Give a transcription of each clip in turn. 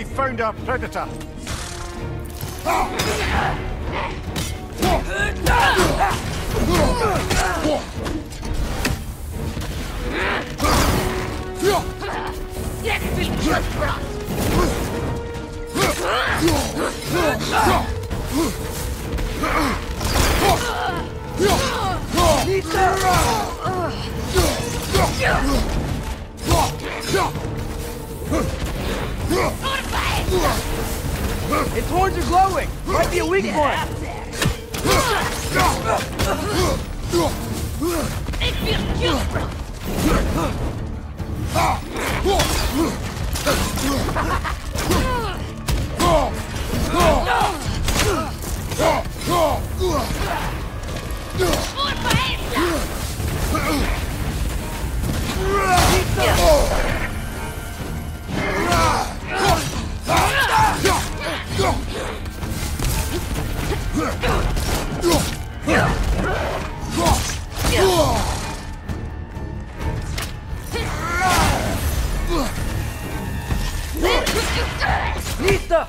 We found our predator. Its horns are glowing! Might be a weak point! Lista!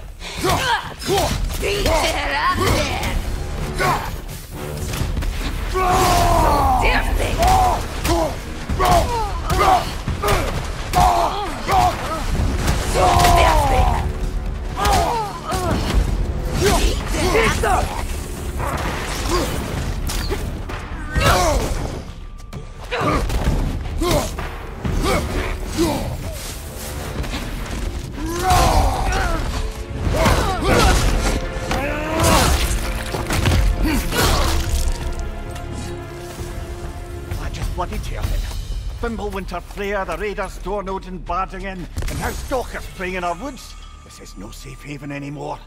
Bloody terrible. Thimblewinter Freya, the raiders Dornode and barging in, and now stalkers preying in our woods. This is no safe haven anymore.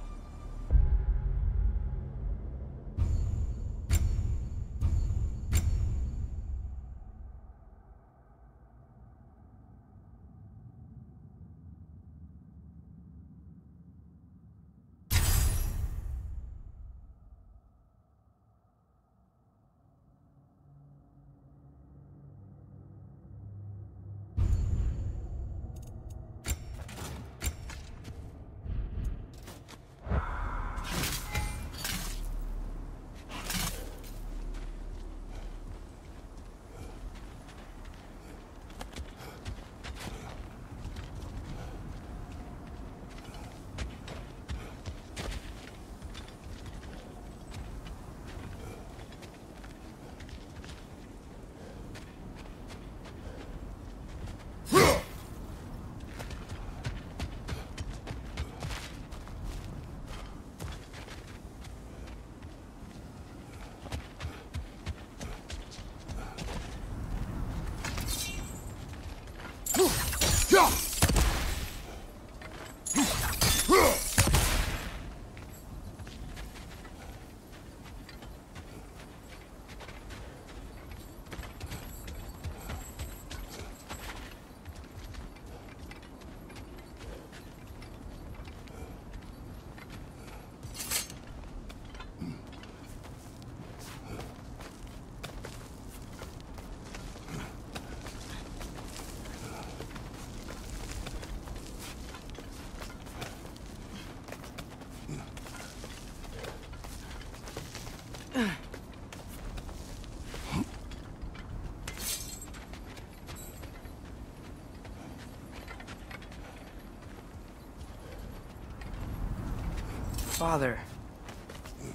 Father,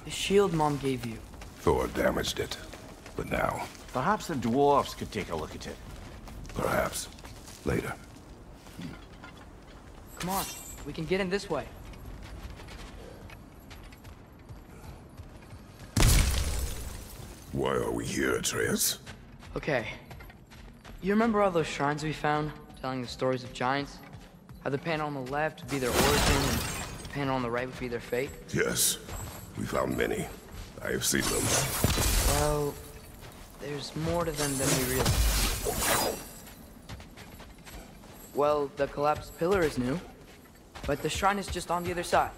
the shield Mom gave you. Thor damaged it. But now, Perhaps the dwarves could take a look at it. perhaps, later. Come on, we can get in this way. Why are we here, Atreus? Okay. You remember all those shrines we found, telling the stories of giants? How the panel on the left would be their origin, and the panel on the right would be their fate? Yes, we found many. I have seen them. Well, there's more to them than we realize. Well, the collapsed pillar is new, but the shrine is just on the other side.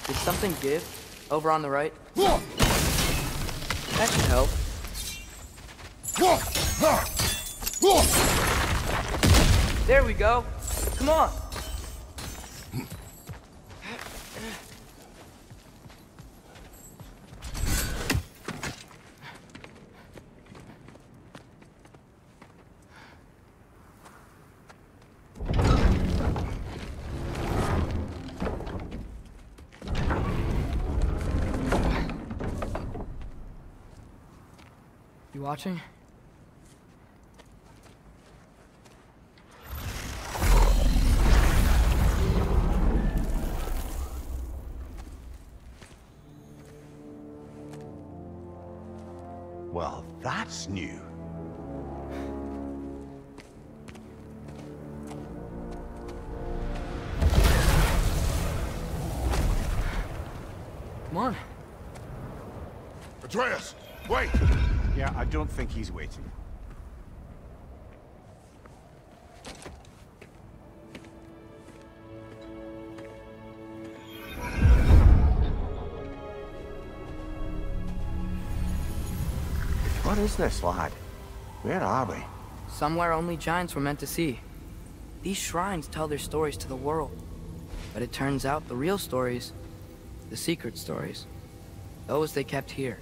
Did something give? Over on the right? That should help. There we go. Come on. You watching? Well, that's new. Come on. Atreus, wait! Yeah, I don't think he's waiting. What is this, lad? Where are we? Somewhere only giants were meant to see. These shrines tell their stories to the world. But it turns out the real stories, the secret stories, those they kept here,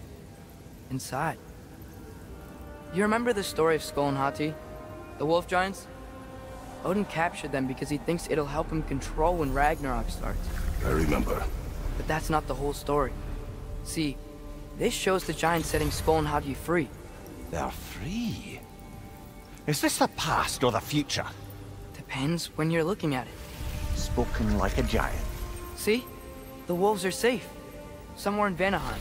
inside. You remember the story of Skull and Hati, the wolf giants? Odin captured them because he thinks it'll help him control when Ragnarok starts. I remember. But that's not the whole story. See, this shows the giants setting Skull and Hati free. They're free. Is this the past or the future? Depends when you're looking at it. Spoken like a giant. See? The wolves are safe. Somewhere in Vanaheim.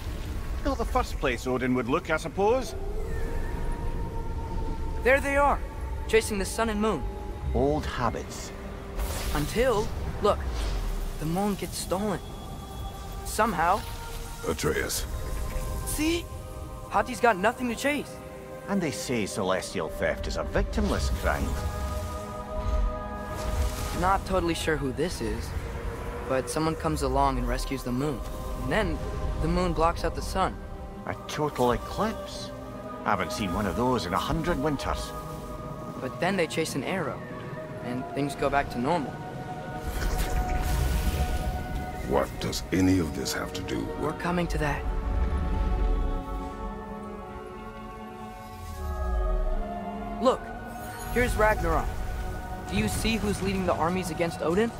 Not the first place Odin would look, I suppose. There they are, chasing the sun and moon. Old habits. Until, look, the moon gets stolen. Somehow. Atreus. See? Hati's got nothing to chase. And they say celestial theft is a victimless crime. Not totally sure who this is, but someone comes along and rescues the moon. And then, the moon blocks out the sun. A total eclipse. Haven't seen one of those in 100 winters. But then they chase an arrow, and things go back to normal. What does any of this have to do with... We're coming to that. Look, here's Ragnarok. Do you see who's leading the armies against Odin?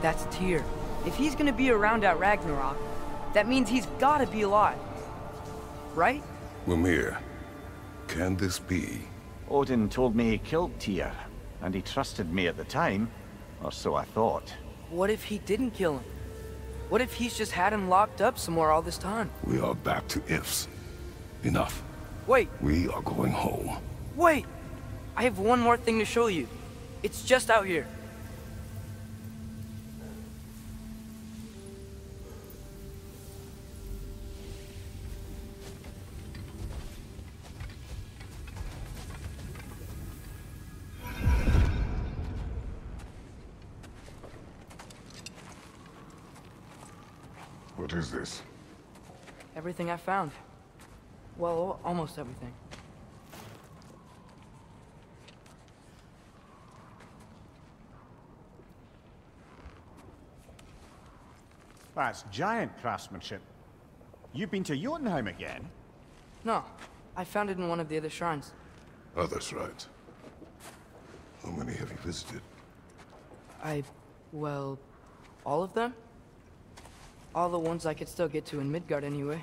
That's Tyr. If he's gonna be around at Ragnarok, that means he's gotta be alive. Right? Mimir, can this be? Odin told me he killed Tyr, and he trusted me at the time, or so I thought. What if he didn't kill him? What if he's just had him locked up somewhere all this time? We are back to ifs. Enough. Wait, We are going home. wait! I have one more thing to show you. It's just out here. What is this? Everything I found. Well, almost everything. That's giant craftsmanship. You've been to Jotunheim again? No, I found it in one of the other shrines. Others, right? How many have you visited? Well, all of them? All the ones I could still get to in Midgard anyway.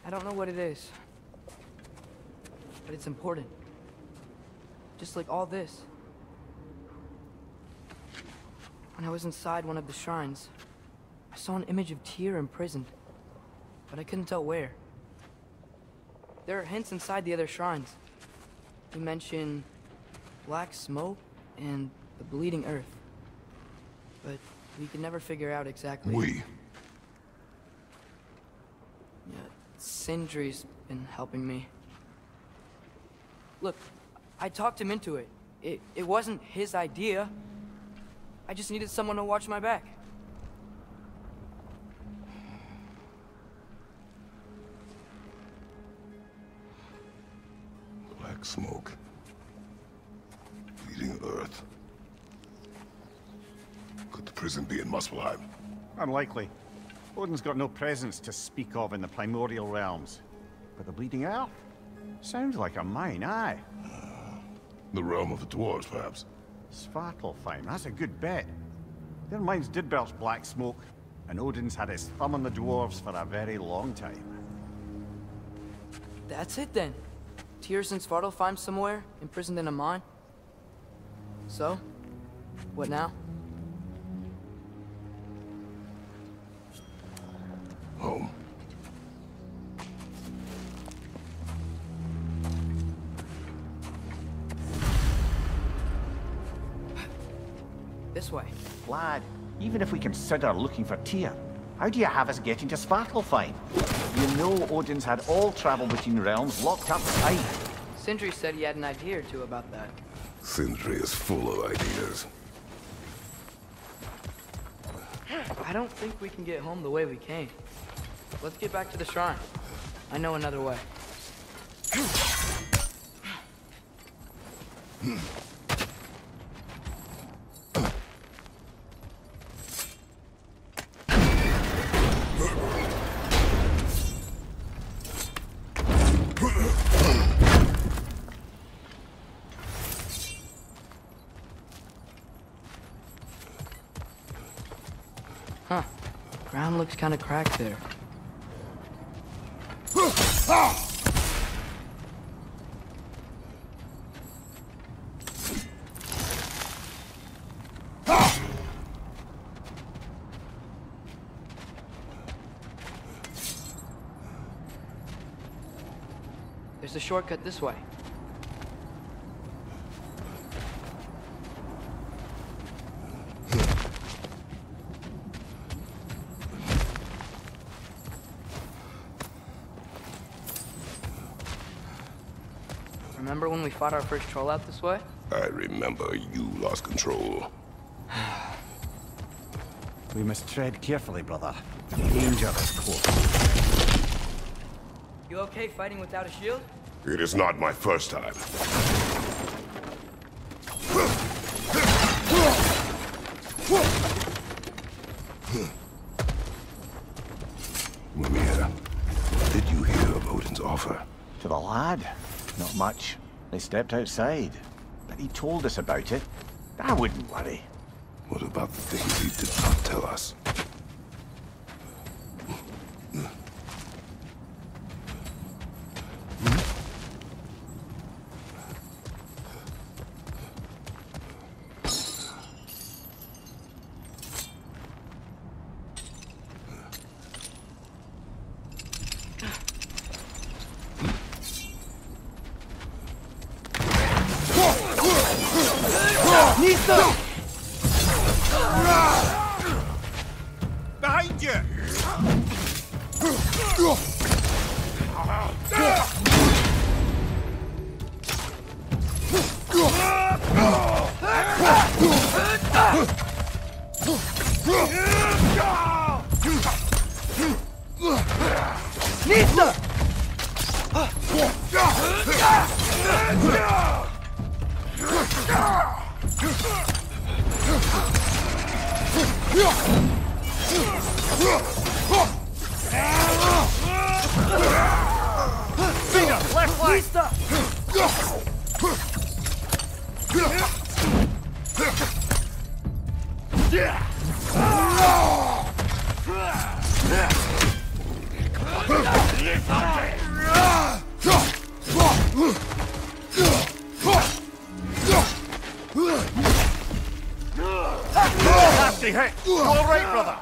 I don't know what it is, but it's important. Just like all this. When I was inside one of the shrines, I saw an image of Tyr imprisoned, but I couldn't tell where. There are hints inside the other shrines. You mention black smoke and the bleeding earth. but we can never figure out exactly. We? Yeah, Sindri's been helping me. Look, I talked him into it. It wasn't his idea. I just needed someone to watch my back. Black smoke. Eating Earth. Could the prison be in Muspelheim? Unlikely. Odin's got no presence to speak of in the primordial realms. But the Bleeding Earth? Sounds like a mine, aye. The realm of the dwarves, perhaps? Svartalfheim, that's a good bet. Their mines did belch black smoke, and Odin's had his thumb on the dwarves for a very long time. That's it then. Tyr's in Svartalfheim somewhere, imprisoned in a mine. So, what now? Home. This way. Lad, even if we consider looking for Tyr, how do you have us getting to Svartalfheim? You know Odin's had all travel between realms locked up tight. Sindri said he had an idea or two about that. Sindri is full of ideas. I don't think we can get home the way we came. Let's get back to the shrine. I know another way. Huh. Ground looks kind of cracked there. There's a shortcut this way. Remember when we fought our first troll out this way? I remember you lost control. We must tread carefully, brother. Danger is close. You okay fighting without a shield? It is not my first time. Mimir, what did you hear of Odin's offer? To the lad? Not much. They stepped outside. But he told us about it. I wouldn't worry. What about the things he did not tell us? Behind you! Nista! Finger, left leg! Nasty hit! You all right, brother?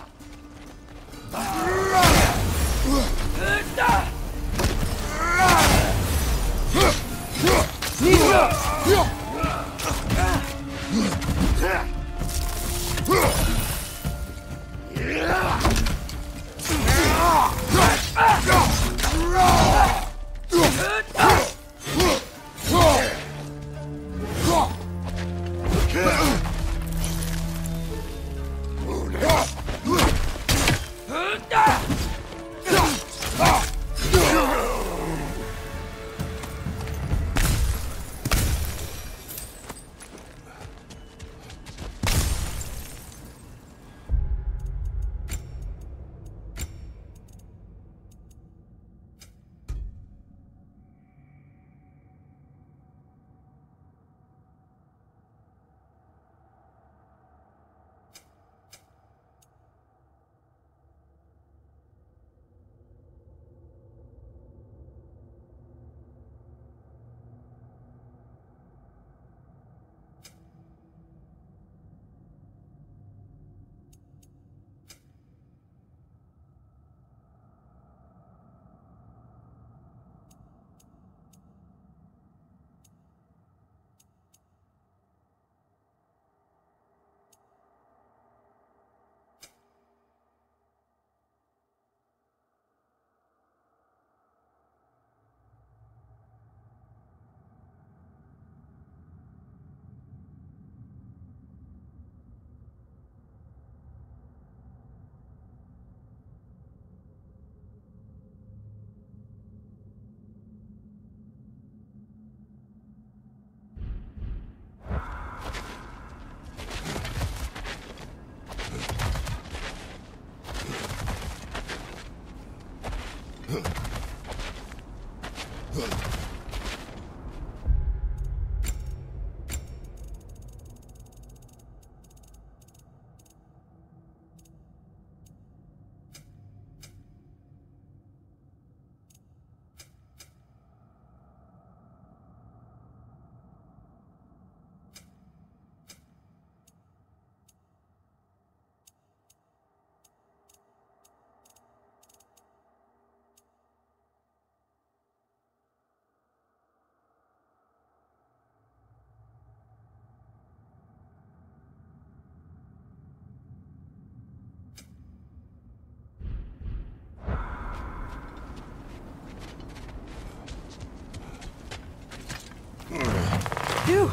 Phew!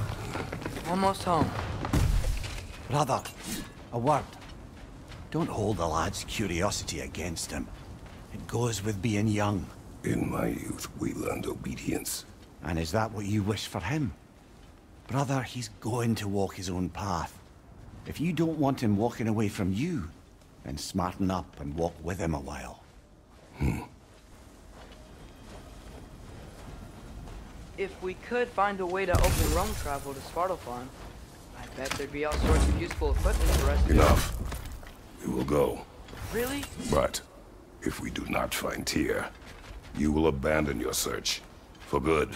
Almost home. Brother, a word. Don't hold the lad's curiosity against him. It goes with being young. In my youth, we learned obedience. And is that what you wish for him? Brother, he's going to walk his own path. If you don't want him walking away from you, then smarten up and walk with him a while. If we could find a way to open roam travel to Svartalfheim, I bet there'd be all sorts of useful equipment for us to... Enough. We will go. Really? But if we do not find Tyr, you will abandon your search. For good.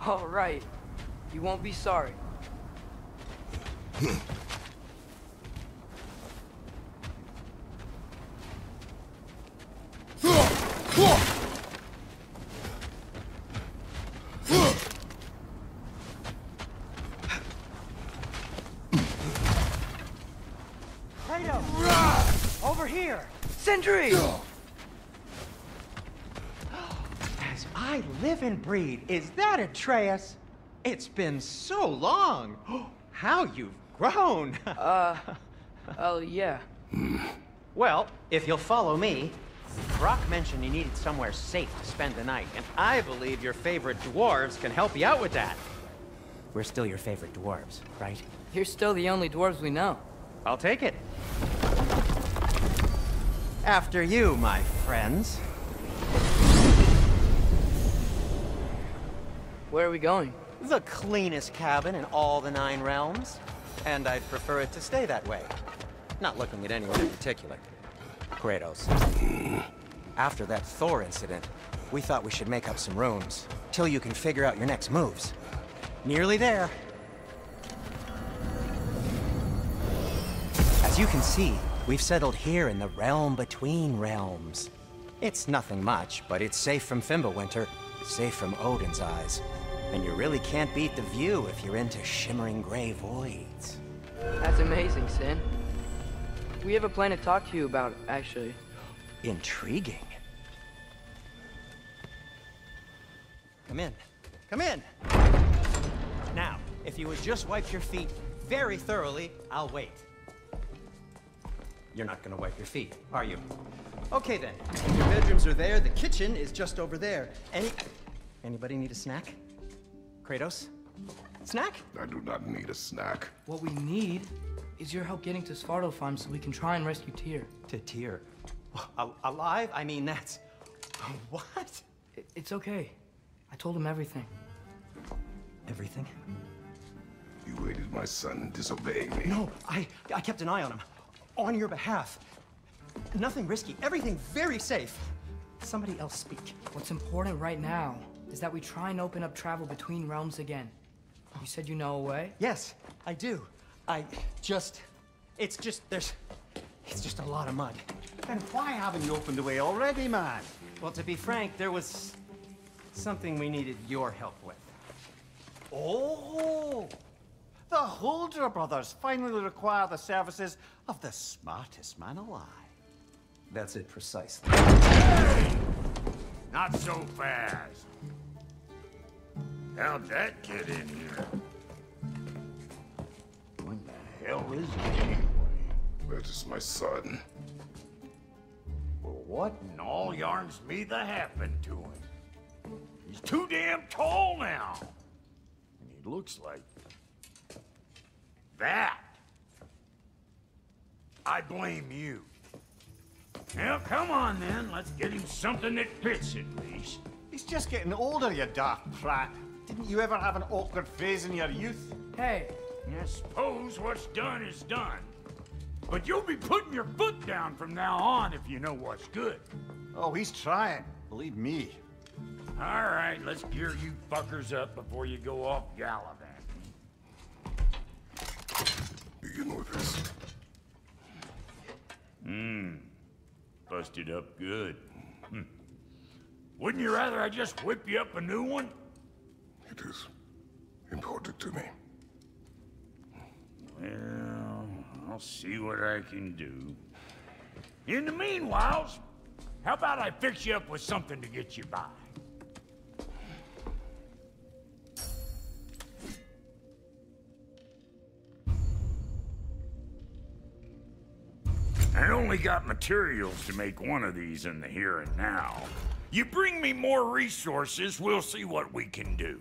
All right. You won't be sorry. Over here! Sentry! As I live and breathe, is that Atreus? It's been so long! How you've grown! Oh, yeah. Well, if you'll follow me, Brock mentioned you needed somewhere safe to spend the night, and I believe your favorite dwarves can help you out with that. We're still your favorite dwarves, right? You're still the only dwarves we know. I'll take it. After you, my friends. Where are we going? The cleanest cabin in all the 9 realms. And I'd prefer it to stay that way. Not looking at anyone in particular. Kratos. After that Thor incident, we thought we should make up some rooms, till you can figure out your next moves. Nearly there. As you can see, we've settled here in the realm between realms. It's nothing much, but it's safe from Fimbulwinter, safe from Odin's eyes. And you really can't beat the view if you're into shimmering gray voids. That's amazing, Sin. We have a plan to talk to you about, actually. Intriguing. Come in. Come in! Now, if you would just wipe your feet very thoroughly, I'll wait. You're not gonna wipe your feet, are you? Okay then. Your bedrooms are there, the kitchen is just over there. Anybody need a snack? Kratos? Snack? I do not need a snack. What we need is your help getting to Svartalfheim so we can try and rescue Tyr. To Tyr? Alive? I mean, that's... What? It's okay. I told him everything. Everything? You aided my son disobeying me. No, I kept an eye on him. On your behalf. Nothing risky, everything very safe. Somebody else speak. What's important right now is that we try and open up travel between realms again. You said you know a way? Yes, I do. It's just a lot of mud. Then why haven't you opened the way already, man? Well, to be frank, there was something we needed your help with. Oh! The Holder brothers finally require the services of the smartest man alive. That's it precisely. Hey! Not so fast. How'd that get in here? What the hell is it anyway? That is my son. Well, what in all yarns me that happened to him? He's too damn tall now. And he looks like... that. I blame you. Well, come on then. Let's get him something that fits at least. He's just getting older, you daft prat. Didn't you ever have an awkward phase in your youth? Hey! I suppose what's done is done. But you'll be putting your foot down from now on if you know what's good. Oh, he's trying. Believe me. All right, let's gear you fuckers up before you go off gallivanting. Do you know this? Busted up good. Wouldn't you rather I just whip you up a new one? It is important to me. Well, I'll see what I can do. In the meanwhile, how about I fix you up with something to get you by? I only got materials to make one of these in the here and now. You bring me more resources, we'll see what we can do.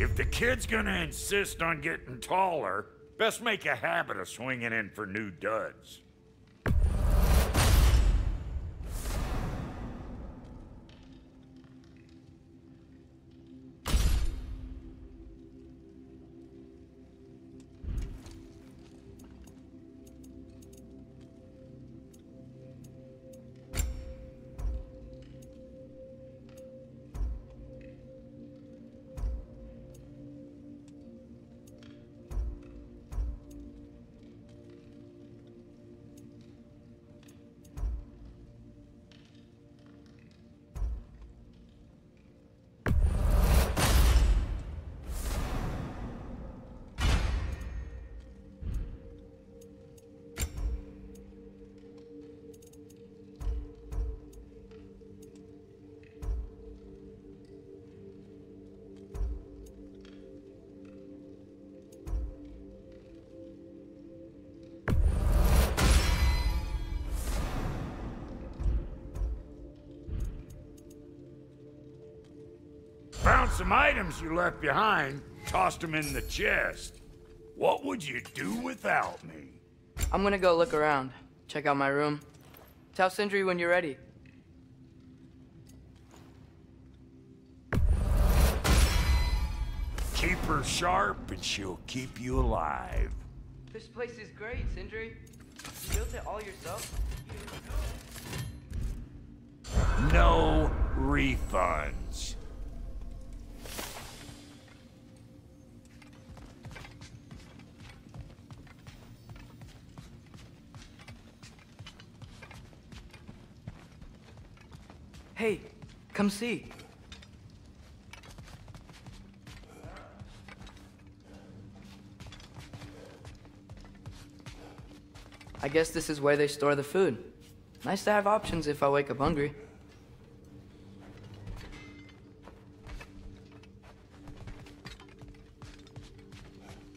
If the kid's gonna insist on getting taller, best make a habit of swinging in for new duds. some items you left behind. Tossed them in the chest. What would you do without me? I'm gonna go look around. Check out my room. Tell Sindri when you're ready. Keep her sharp and she'll keep you alive. This place is great, Sindri. You built it all yourself? No refunds. Hey, come see. I guess this is where they store the food. Nice to have options if I wake up hungry.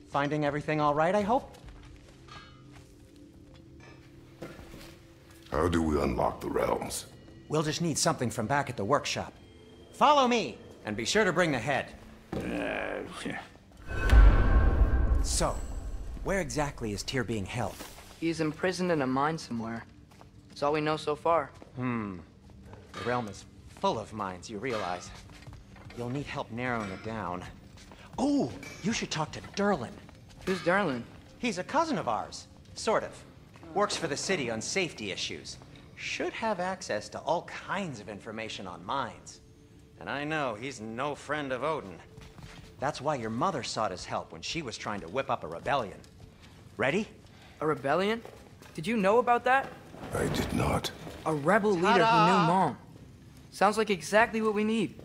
Finding everything all right, I hope? How do we unlock the realms? We'll just need something from back at the workshop. Follow me, and be sure to bring the head. So, where exactly is Tyr being held? He's imprisoned in a mine somewhere. That's all we know so far. The realm is full of mines, you realize. You'll need help narrowing it down. Oh, you should talk to Durlin. Who's Darlin? He's a cousin of ours. Sort of. Works for the city on safety issues. Should have access to all kinds of information on mines. And I know he's no friend of Odin. That's why your mother sought his help when she was trying to whip up a rebellion. Ready? A rebellion? Did you know about that? I did not. A rebel leader who knew Mom. Sounds like exactly what we need.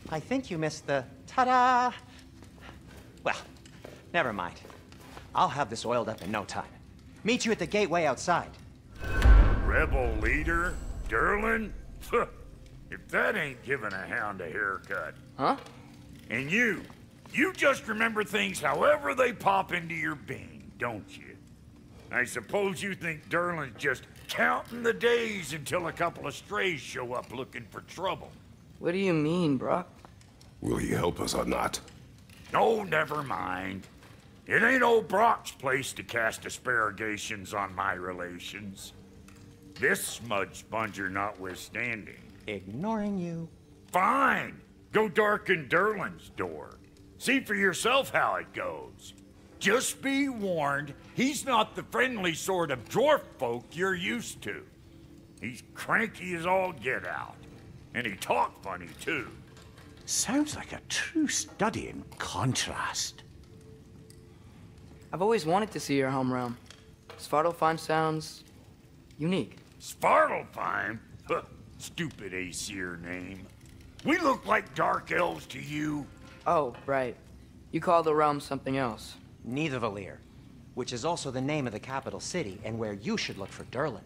I think you missed the ta-da. Well, never mind. I'll have this oiled up in no time. Meet you at the gateway outside. Rebel leader? Durlin? If that ain't giving a hound a haircut. Huh? And you just remember things however they pop into your being, don't you? I suppose you think Durlin's just counting the days until a couple of strays show up looking for trouble. What do you mean, Brock? Will he help us or not? No, never mind. It ain't old Brock's place to cast asparagations on my relations. This smudge sponger notwithstanding. Ignoring you. Fine. Go darken Durlin's door. See for yourself how it goes. Just be warned, he's not the friendly sort of dwarf folk you're used to. He's cranky as all get out. And he talk funny, too. Sounds like a true study in contrast. I've always wanted to see your home realm. Svartalfheim sounds unique. Svartalfheim? Huh, stupid Aesir name. We look like dark elves to you. Oh, right. You call the realm something else. Nidavellir, which is also the name of the capital city and where you should look for Durlin.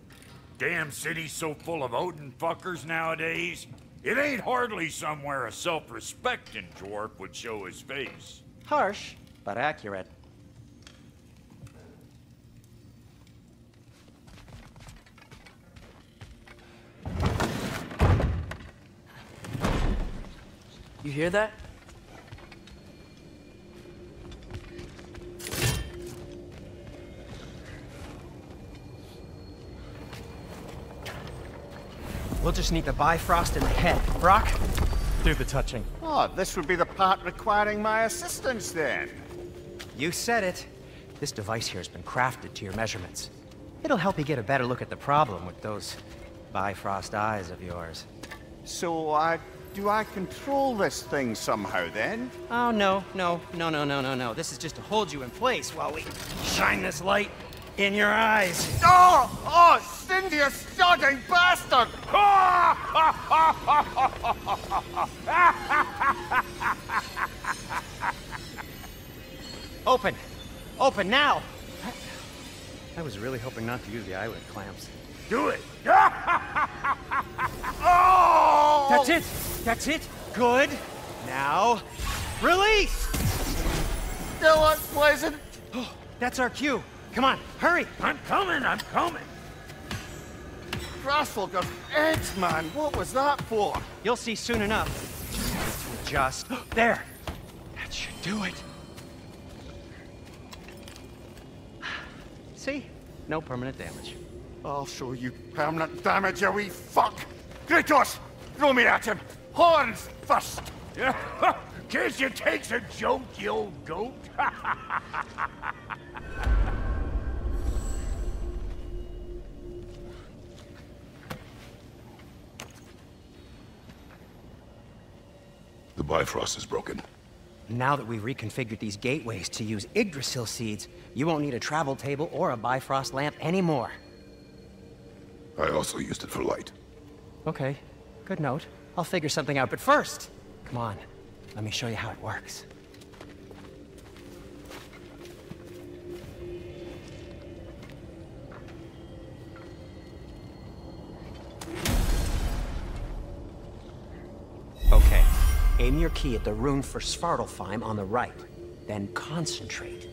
Damn city's so full of Odin fuckers nowadays. It ain't hardly somewhere a self-respecting dwarf would show his face. Harsh, but accurate. You hear that? We'll just need the Bifrost in the head. Brock, do the touching. Oh, this would be the part requiring my assistance then. You said it. This device here has been crafted to your measurements. It'll help you get a better look at the problem with those Bifrost eyes of yours. So, do I control this thing somehow then? Oh, no. This is just to hold you in place while we shine this light in your eyes. Oh, Cindy, you sodding bastard! Open! Open now! I was really hoping not to use the eyelid clamps. Do it! Oh! That's it! That's it! Good! Now, release! Still unpleasant. Oh, that's our cue. Come on, hurry! I'm coming! Grassel got eggs, man. What was that for? You'll see soon enough. To just... There! That should do it. See? No permanent damage. I'll show you permanent damage, you wee fuck! Kratos! Throw me at him! Horns first! Guess you takes a joke, you old goat. The Bifrost is broken. Now that we've reconfigured these gateways to use Yggdrasil seeds, you won't need a travel table or a Bifrost lamp anymore. I also used it for light. Okay, good note. I'll figure something out, but first, come on, let me show you how it works. Okay, aim your key at the rune for Svartalfheim on the right, then concentrate.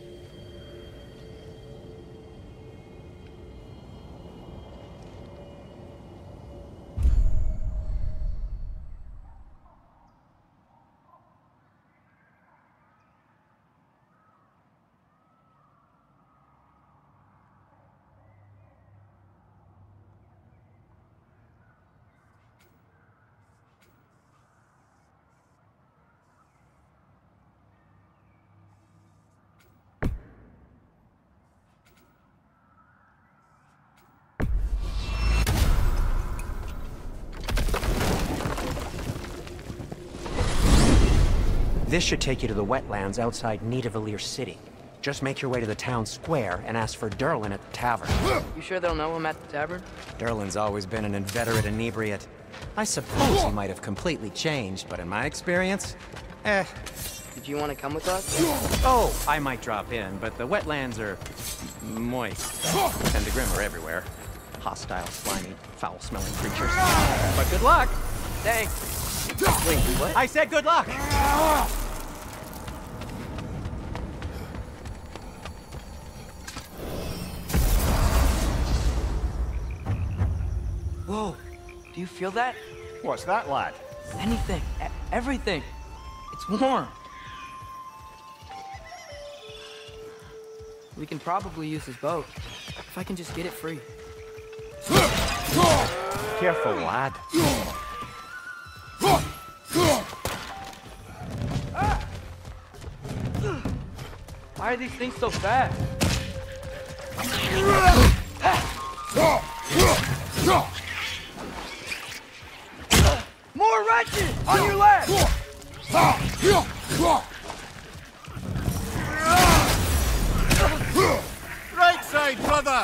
This should take you to the wetlands outside Nidavellir City. Just make your way to the town square and ask for Durlin at the tavern. You sure they'll know him at the tavern? Durlin's always been an inveterate inebriate. I suppose he might have completely changed, but in my experience, Did you want to come with us? Oh, I might drop in, but the wetlands are moist. And the Grim are everywhere. Hostile, slimy, foul-smelling creatures. But good luck! Thanks. Wait, what? I said good luck! Whoa, do you feel that? What's that, lad? Anything, everything. It's warm. We can probably use this boat, if I can just get it free. Careful, lad. Why are these things so fast? More wrenches! On your left! Right side, brother!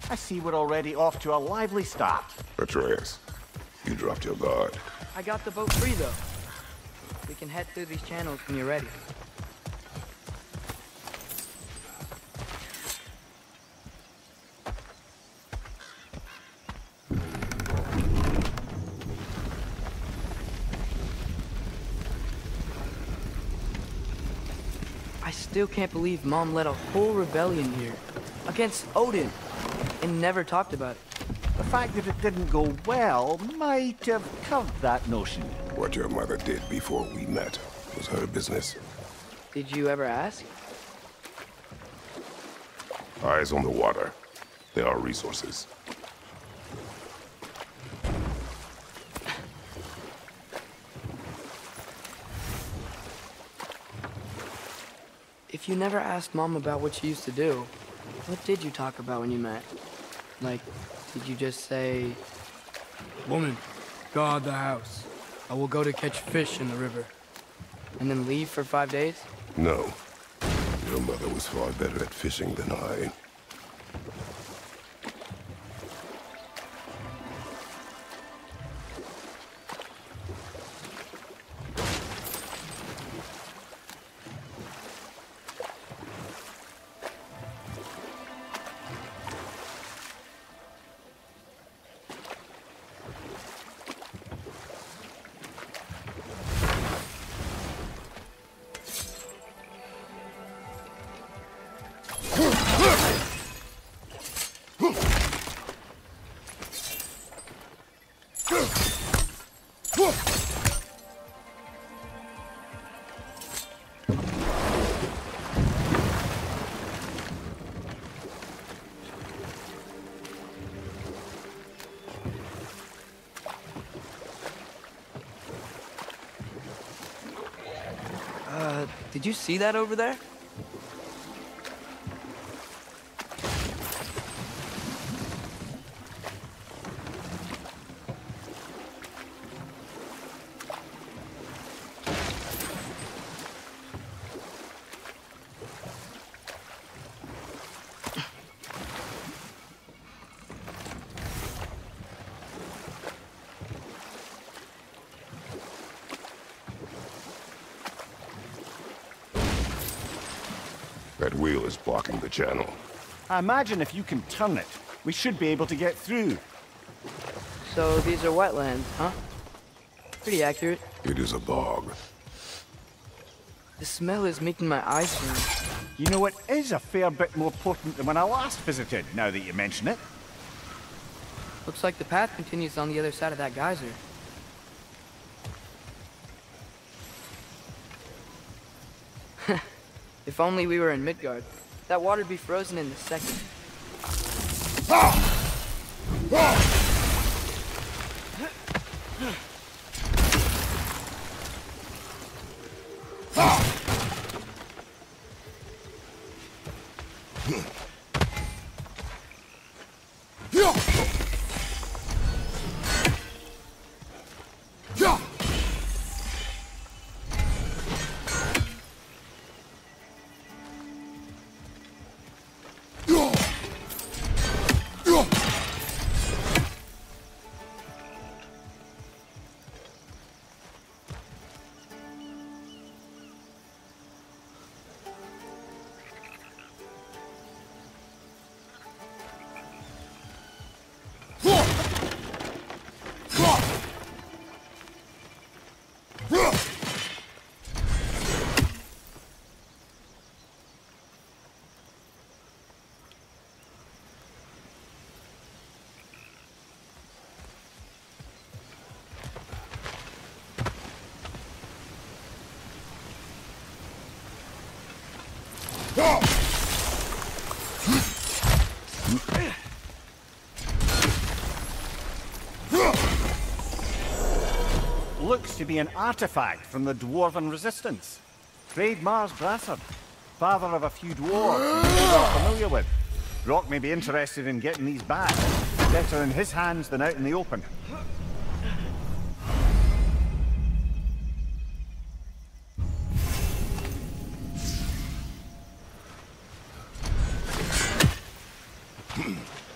I see we're already off to a lively start. Atreus, you dropped your guard. I got the boat free, though. We can head through these channels when you're ready. I still can't believe Mom led a whole rebellion here against Odin and never talked about it. The fact that it didn't go well might have curved that notion. What your mother did before we met was her business. Did you ever ask? Eyes on the water. There are resources. If you never asked Mom about what she used to do, what did you talk about when you met? Like, did you just say, "Woman, guard the house. I will go to catch fish in the river"? And then leave for 5 days? No. Your mother was far better at fishing than I. Did you see that over there? That wheel is blocking the channel. I imagine if you can turn it, we should be able to get through. So these are wetlands, huh? Pretty accurate. It is a bog. The smell is making my eyes burn. You know, it is a fair bit more potent than when I last visited, now that you mention it. Looks like the path continues on the other side of that geyser. If only we were in Midgard. That water'd be frozen in a second. Looks to be an artifact from the Dwarven Resistance. Trade Mars Brassard, father of a few dwarves you're not familiar with. Brock may be interested in getting these back. Better in his hands than out in the open.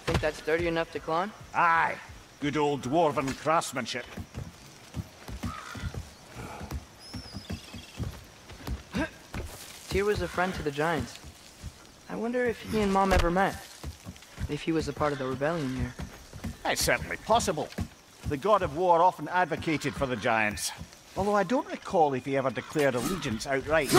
Think that's sturdy enough to climb? Aye, good old Dwarven craftsmanship. Tyr was a friend to the Giants. I wonder if he and Mom ever met. If he was a part of the rebellion here. It's certainly possible. The god of war often advocated for the Giants. Although I don't recall if he ever declared allegiance outright.